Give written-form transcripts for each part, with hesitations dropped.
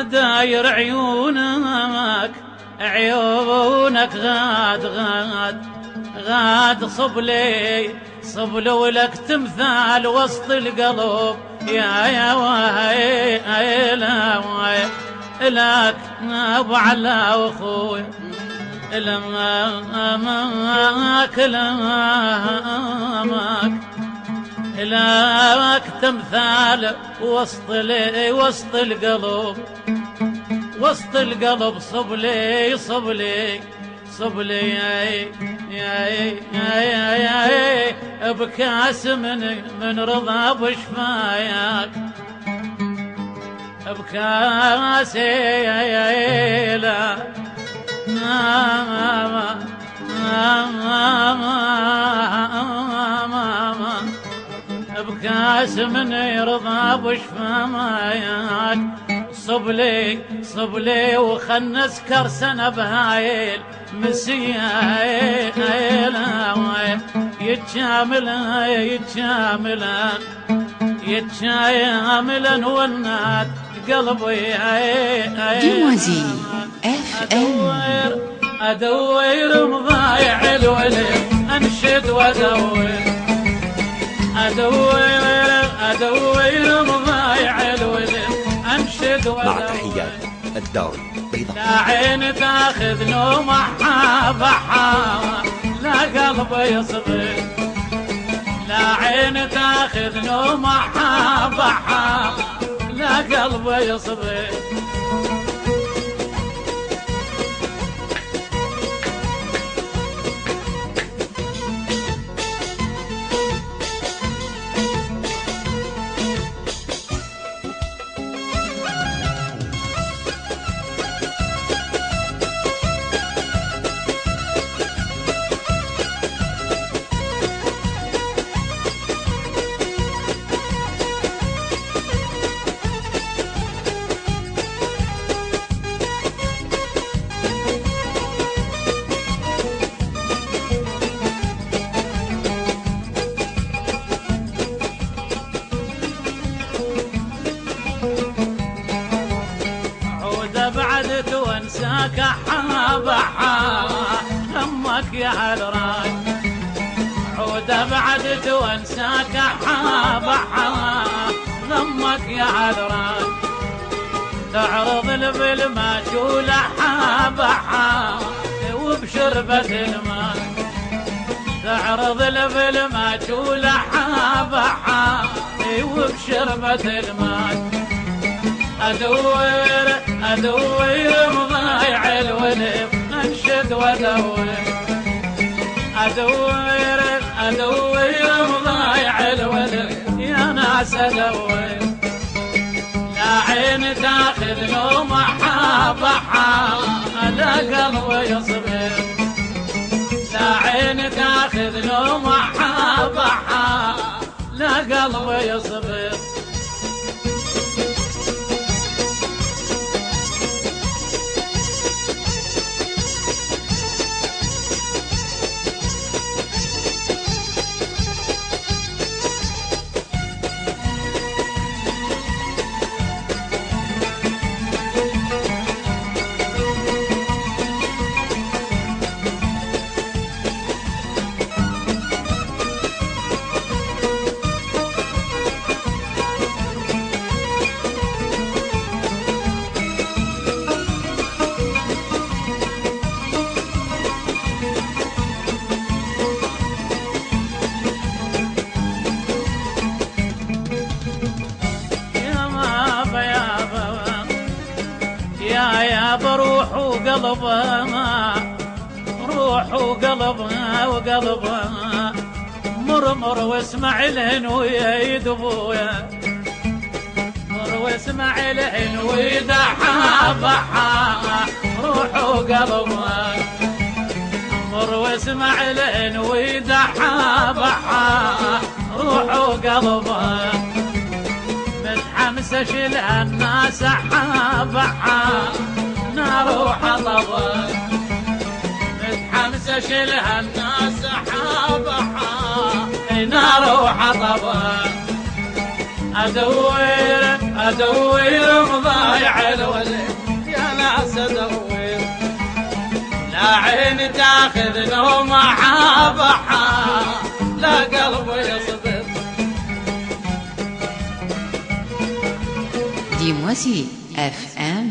داير عيونك عيونك غاد غاد غاد صبلي ولك تمثال وسط القلب يا واي لا واي لك ابو علا واخوي لماك لك تمثال وسط القلب وسط القلب صبلي يا بكاس من رضا بشفاياك بكاس لا بكاس من رضا بشفاياك صبلي وخلنا نسكر سنة بهايل مسيايل يتشاملا والنات قلبي ديموزي اف ام ادور مضايع الولد انشد وادور ادور مضايع الولد انشد وادور مع تحيات الدار البيضاء. لا عين تاخذ نوم حابة لا قلب يصبر لا عين تاخذ نوم حابة لا قلب يصبر وانساك حابة همك يا هالراي عود بعد وانساك حابة همك يا هالراي تعرض البل ما شول حابة وبشربة الماء تعرض البل ما شول حابة وبشربة الماء أدور مضايع الولد أنشد وأدور أدور مضايع الولد يا ناس أدور لا عين تاخذ نوم حابة لا قلب يصبر لا عين تاخذ نوم حابة لا قلب يصبر يا بروح وقلبها روح وقلبها مرمر واسمع الهنوية يدبويا مر واسمع الهنوية دحابها روح وقلبها مر واسمع الهنوية دحابها روح وقلبها متحمسة شيلها الناس حابها نار وحطبها متحمسة شيلها الناس حابها نار وحطبها ادور مضايع الولد يا ناس ادور لا عين تاخذ نوم حابحة لا قلب يصبر. Dis-moi-y, FM.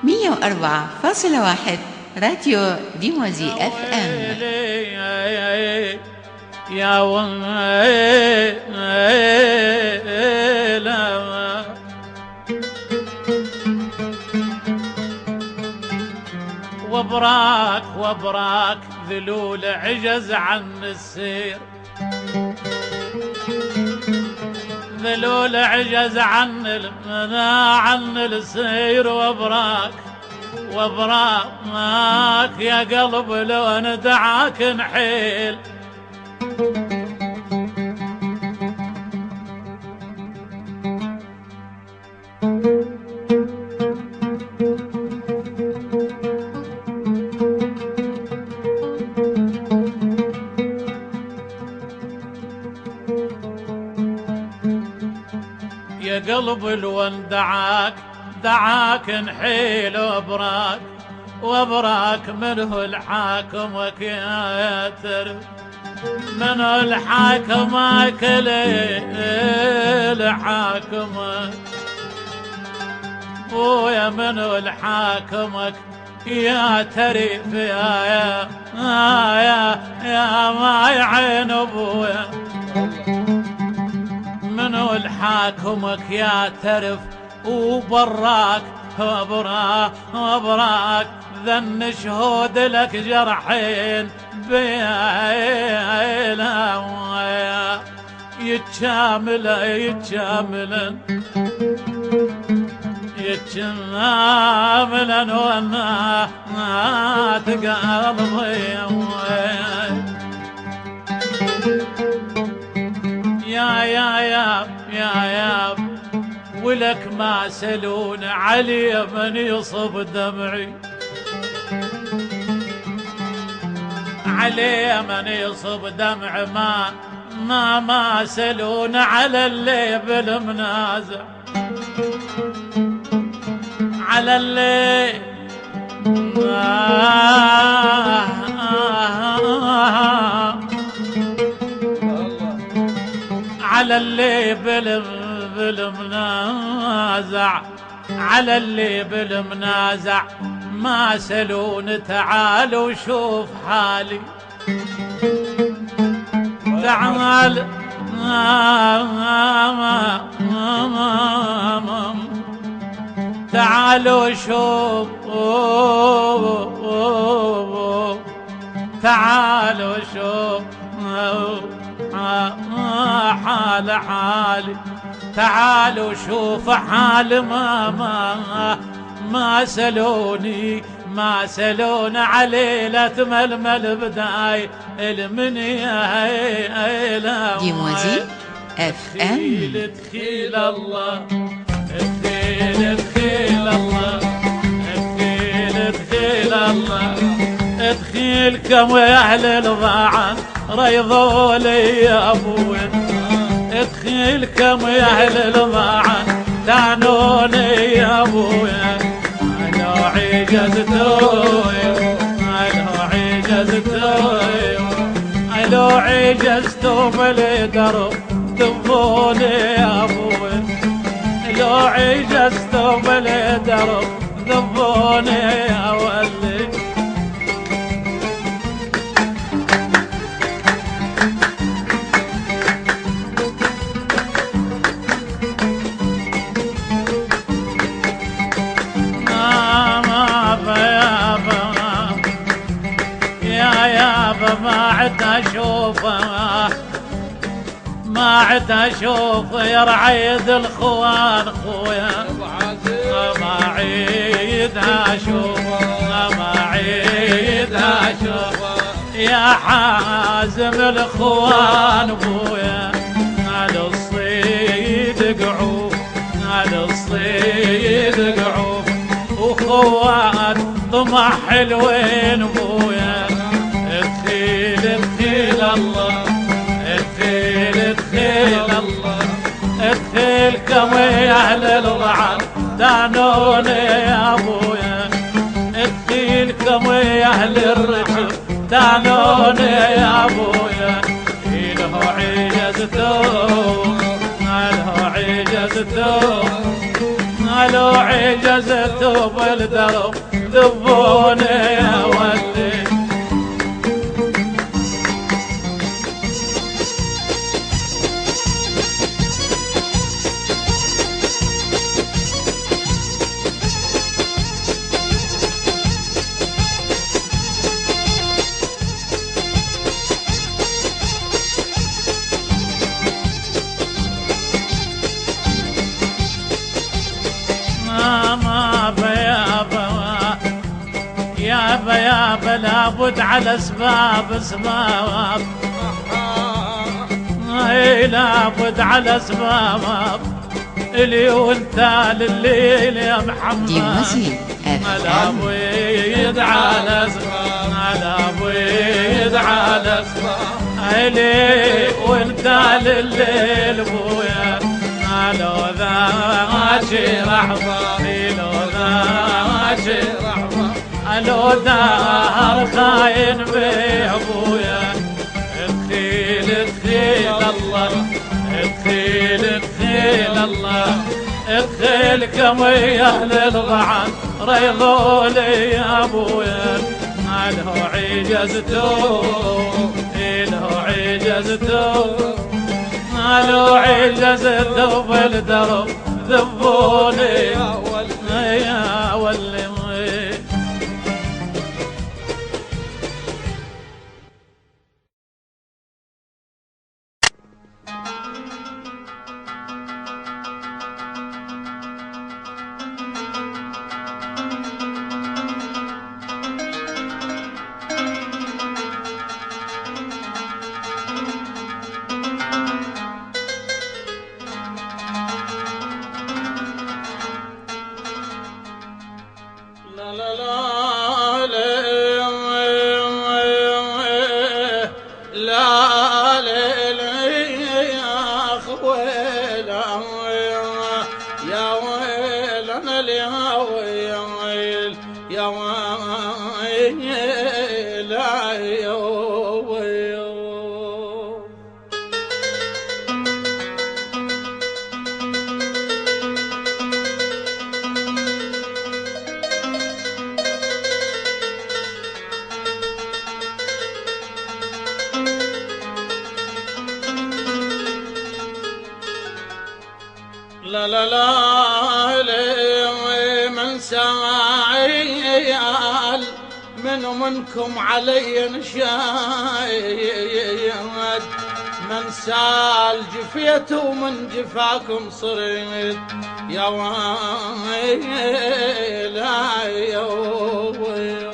مية وأربعة فاصلة واحد راديو ديموزي اف ام. يا ويلا وبراك وبراك ذلول عجز عن السير ذلول عجز عن السير وبراك وبراك يا قلب لو ندعاك نحيل يا قلب لو دعاك نحيل وبراك منه الحاكمك يا ترى منه الحاكمك الحاكمك ويا منه الحاكمك يا تريف يا ما يعين ابويا منو الحاكمك يا ترف وبراك وبراك ذن شهود لك جرحين بيلا يتشاملا وانا تقلبي يا ولك ما سلون علي من يصب دمعي علي من يصب دمع ما سلون على اللي بالمنازع على اللي على اللي بالمنازع على اللي بالمنازع ما سلون تعال وشوف حالي تعال تعال وشوف تعال وشوف حالي تعال وشوف حال ما سلوني ما سلون عليلة ململ بداي المنيا ديموزي اف ام. دخيل الله دخيل الله دخيل الله دخيلكم يا اهل الضاعن ريضوا لي يا ابوي دخيلكم يا اهل الضاعن تعنوني يا ابوي لو عجزتوا بالدرب دفوني يا ابوي لو عجزتوا بالدرب دفوني يا ولي ما عد اشوفه ما عد اشوفه يا رعيد الخوان خويا ما عد عيدها شوف ما عيدها شوف يا حازم الاخوان ابويا على الصيد قعوف على الصيد قعوف وخوات طمع حلوين ابويا ادخيل ادخيل الله ادخيل ادخيل الله ادخيلكم يا اهل الضعن دانوني يا ابويا ادخيلكم يا اهل الركب دانوني يا ابويا له عجزتو له عجزتو له عجزتو بالدرب ذبوني يا ولدي يابا لابد على اسباب لابد على اسباب اللي وانت لليل يا محمد لابد على اسباب لابد على اسباب اللي وانت لليل ابويا لو ذاك رحمه لو ذاك رحمه لو دار خاين بيه ابويا ادخيل ادخيل الله ادخيل ادخيل الله ادخيلكم يا اهل الضعن ريضوا لي يا ابويا له عجزتو له عجزتو له عجزتو بالدرب ذبوني يا ولي لا لا لا من ساعيال من منكم علي نشايد من سال جفيت ومن جفاكم صريت يا ويلا يا ويلا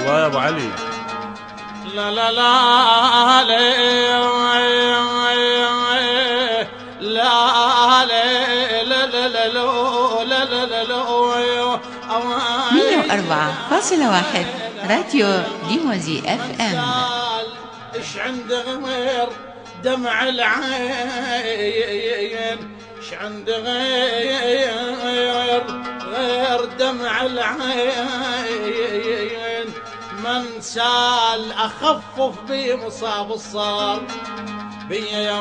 الله يا ابو علي لا لا لا لا لا لا 104.1 راديو ديموزي اف ام. ايش عنده غير دمع العين ايش عنده غير دمع العين من سال اخفف بمصاب الصار بي يا